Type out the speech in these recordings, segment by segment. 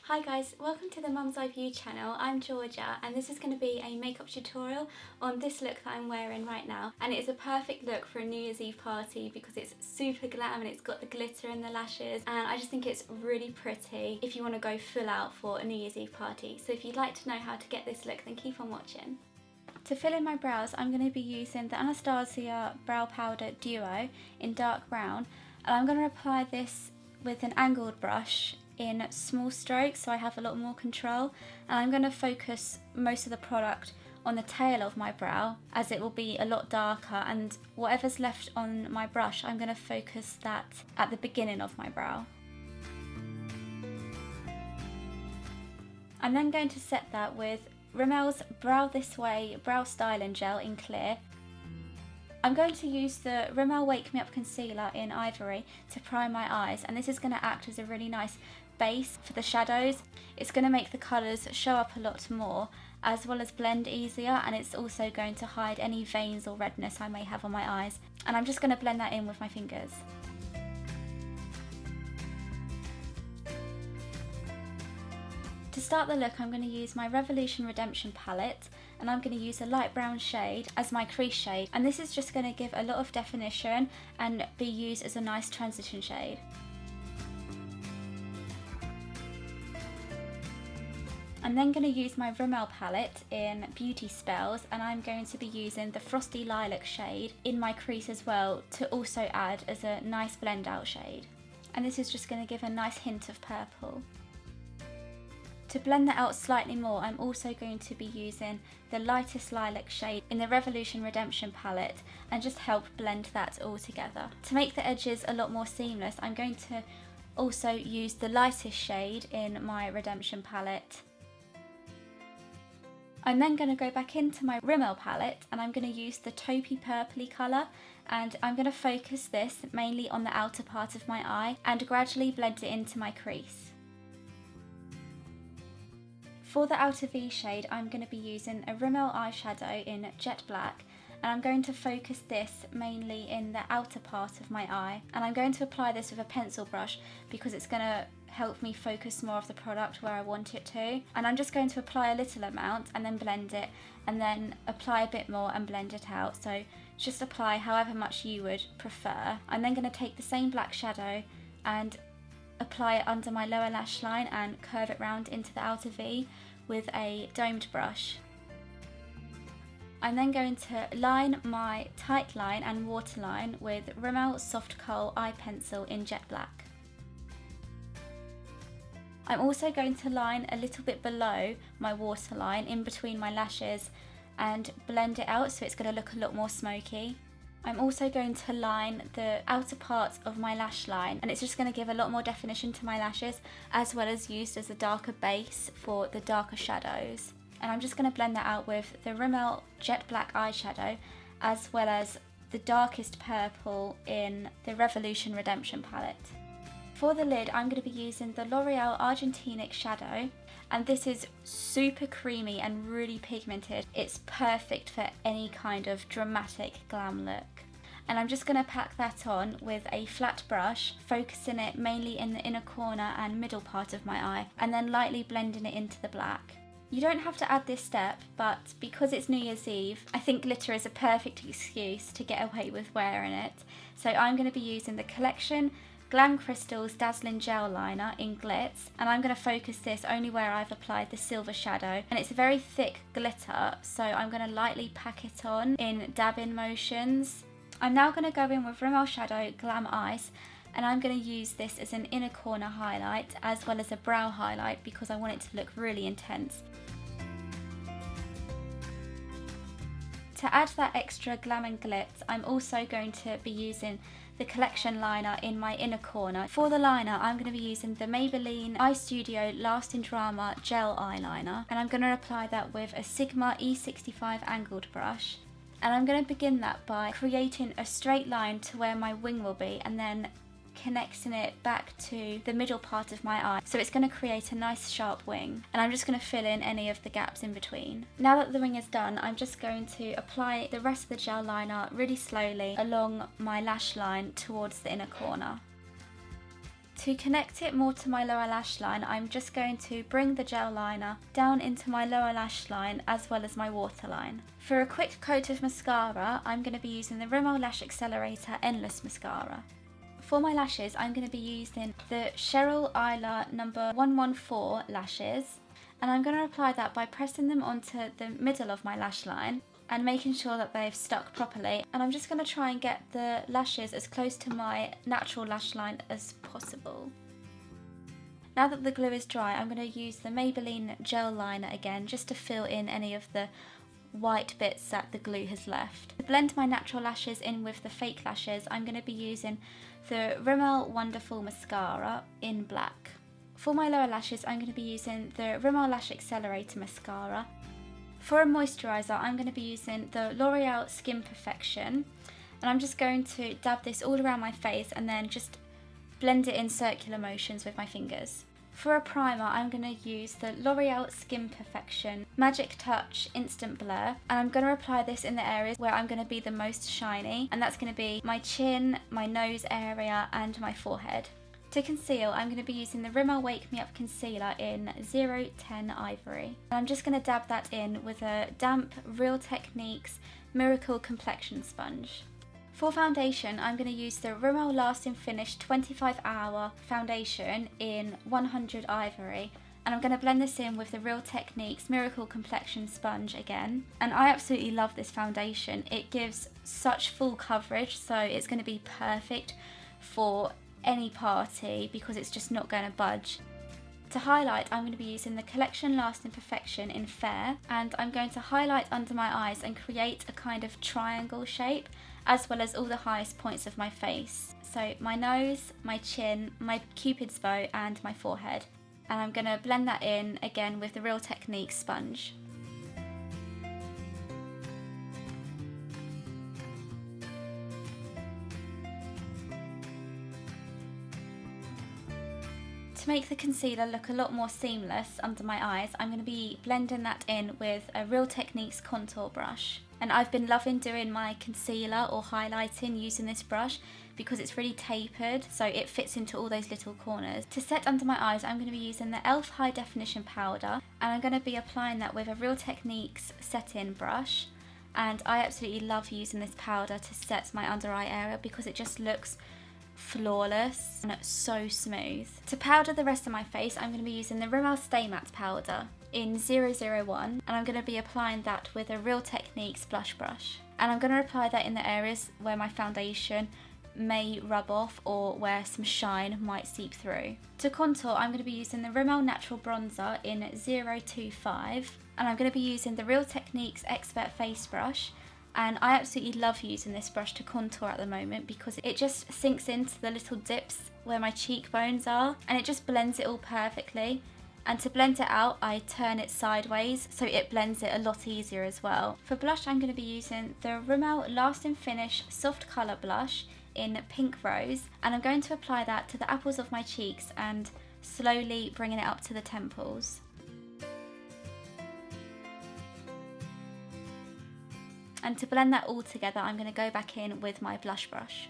Hi guys, welcome to the Mum's Eye View channel. I'm Georgia and this is going to be a makeup tutorial on this look that I'm wearing right now, and it is a perfect look for a New Year's Eve party because it's super glam and it's got the glitter in the lashes, and I just think it's really pretty if you want to go full out for a New Year's Eve party. So if you'd like to know how to get this look, then keep on watching. To fill in my brows, I'm going to be using the Anastasia Brow Powder Duo in dark brown, and I'm going to apply this with an angled brush in small strokes so I have a lot more control, and I'm going to focus most of the product on the tail of my brow as it will be a lot darker, and whatever's left on my brush I'm going to focus that at the beginning of my brow. I'm then going to set that with Rimmel's Brow This Way Brow Styling Gel in clear. I'm going to use the Rimmel Wake Me Up Concealer in Ivory to prime my eyes, and this is going to act as a really nice base for the shadows. It's going to make the colours show up a lot more as well as blend easier, and it's also going to hide any veins or redness I may have on my eyes, and I'm just going to blend that in with my fingers. To start the look, I'm going to use my Revolution Redemption palette, and I'm going to use a light brown shade as my crease shade, and this is just going to give a lot of definition and be used as a nice transition shade. I'm then going to use my Rimmel palette in Beauty Spells, and I'm going to be using the Frosty Lilac shade in my crease as well to also add as a nice blend out shade, and this is just going to give a nice hint of purple. To blend that out slightly more, I'm also going to be using the lightest lilac shade in the Revolution Redemption palette and just help blend that all together. To make the edges a lot more seamless, I'm going to also use the lightest shade in my Redemption palette. I'm then going to go back into my Rimmel palette and I'm going to use the taupey purpley colour, and I'm going to focus this mainly on the outer part of my eye and gradually blend it into my crease. For the outer V shade, I'm going to be using a Rimmel eyeshadow in Jet Black, and I'm going to focus this mainly in the outer part of my eye, and I'm going to apply this with a pencil brush because it's going to help me focus more of the product where I want it to. And I'm just going to apply a little amount and then blend it, and then apply a bit more and blend it out, so just apply however much you would prefer. I'm then going to take the same black shadow and apply it under my lower lash line and curve it round into the outer V with a domed brush. I'm then going to line my tight line and waterline with Rimmel Soft Kohl Eye Pencil in Jet Black. I'm also going to line a little bit below my waterline in between my lashes and blend it out so it's going to look a lot more smoky. I'm also going to line the outer part of my lash line, and it's just going to give a lot more definition to my lashes as well as used as a darker base for the darker shadows. And I'm just going to blend that out with the Rimmel Jet Black eyeshadow as well as the darkest purple in the Revolution Redemption palette. For the lid, I'm going to be using the L'Oreal Argentinic shadow, and this is super creamy and really pigmented. It's perfect for any kind of dramatic glam look. And I'm just going to pack that on with a flat brush, focusing it mainly in the inner corner and middle part of my eye, and then lightly blending it into the black. You don't have to add this step, but because it's New Year's Eve, I think glitter is a perfect excuse to get away with wearing it. So I'm going to be using the Collection Glam Crystals Dazzling Gel Liner in Glitz, and I'm going to focus this only where I've applied the silver shadow, and it's a very thick glitter, so I'm going to lightly pack it on in dab-in motions. I'm now going to go in with Rimmel Shadow Glam Ice, and I'm going to use this as an inner corner highlight as well as a brow highlight because I want it to look really intense. To add that extra glam and glitz, I'm also going to be using the Collection liner in my inner corner. For the liner, I'm going to be using the Maybelline Eye Studio Lasting Drama Gel Eyeliner, and I'm going to apply that with a Sigma E65 angled brush. And I'm going to begin that by creating a straight line to where my wing will be and then connecting it back to the middle part of my eye, so it's going to create a nice sharp wing, and I'm just going to fill in any of the gaps in between. Now that the wing is done, I'm just going to apply the rest of the gel liner really slowly along my lash line towards the inner corner. To connect it more to my lower lash line, I'm just going to bring the gel liner down into my lower lash line as well as my waterline. For a quick coat of mascara, I'm going to be using the Rimmel Lash Accelerator Endless Mascara. For my lashes, I'm going to be using the Cheryl Eylure number 114 lashes, and I'm going to apply that by pressing them onto the middle of my lash line and making sure that they've stuck properly. And I'm just going to try and get the lashes as close to my natural lash line as possible. Now that the glue is dry, I'm going to use the Maybelline gel liner again just to fill in any of the white bits that the glue has left. To blend my natural lashes in with the fake lashes, I'm going to be using the Rimmel Wonderful Mascara in black. For my lower lashes, I'm going to be using the Rimmel Lash Accelerator Mascara. For a moisturiser, I'm going to be using the L'Oreal Skin Perfection, and I'm just going to dab this all around my face and then just blend it in circular motions with my fingers. For a primer, I'm going to use the L'Oreal Skin Perfection Magic Touch Instant Blur, and I'm going to apply this in the areas where I'm going to be the most shiny, and that's going to be my chin, my nose area and my forehead. To conceal, I'm going to be using the Rimmel Wake Me Up Concealer in 010 Ivory. And I'm just going to dab that in with a damp Real Techniques Miracle Complexion Sponge. For foundation, I'm going to use the Rimmel Lasting Finish 25-Hour Foundation in 100 Ivory. And I'm going to blend this in with the Real Techniques Miracle Complexion Sponge again. And I absolutely love this foundation. It gives such full coverage, so it's going to be perfect for any party because it's just not going to budge. To highlight, I'm going to be using the Collection Lasting Perfection in Fair, and I'm going to highlight under my eyes and create a kind of triangle shape as well as all the highest points of my face. So my nose, my chin, my cupid's bow and my forehead. And I'm going to blend that in again with the Real Techniques sponge. To make the concealer look a lot more seamless under my eyes, I'm going to be blending that in with a Real Techniques contour brush. And I've been loving doing my concealer or highlighting using this brush because it's really tapered, so it fits into all those little corners. To set under my eyes, I'm going to be using the e.l.f. High Definition Powder, and I'm going to be applying that with a Real Techniques set-in brush. And I absolutely love using this powder to set my under eye area because it just looks flawless and it's so smooth. To powder the rest of my face, I'm going to be using the Rimmel Stay Matte powder in 001, and I'm going to be applying that with a Real Techniques blush brush. And I'm going to apply that in the areas where my foundation may rub off or where some shine might seep through. To contour, I'm going to be using the Rimmel Natural Bronzer in 025, and I'm going to be using the Real Techniques Expert Face Brush. And I absolutely love using this brush to contour at the moment because it just sinks into the little dips where my cheekbones are and it just blends it all perfectly. And to blend it out, I turn it sideways so it blends it a lot easier as well. For blush, I'm going to be using the Rimmel Lasting Finish Soft Colour Blush in Pink Rose, and I'm going to apply that to the apples of my cheeks and slowly bringing it up to the temples. And to blend that all together, I'm going to go back in with my blush brush.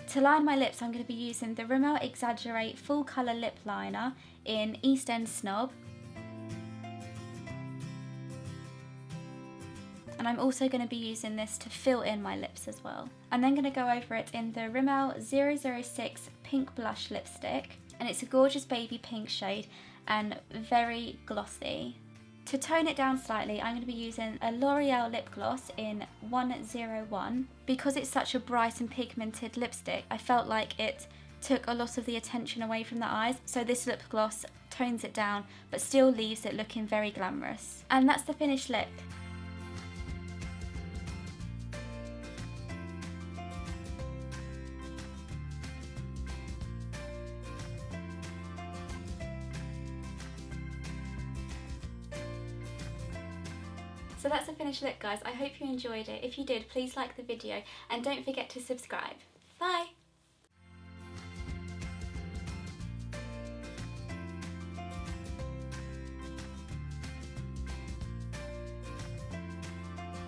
To line my lips, I'm going to be using the Rimmel Exaggerate Full Colour Lip Liner in East End Snob. And I'm also going to be using this to fill in my lips as well. I'm then going to go over it in the Rimmel 006 Pink Blush Lipstick. And it's a gorgeous baby pink shade and very glossy. To tone it down slightly, I'm going to be using a L'Oreal lip gloss in 101. Because it's such a bright and pigmented lipstick, I felt like it took a lot of the attention away from the eyes, so this lip gloss tones it down but still leaves it looking very glamorous. And that's the finished lip. So that's the finished look, guys. I hope you enjoyed it. If you did, please like the video and don't forget to subscribe. Bye!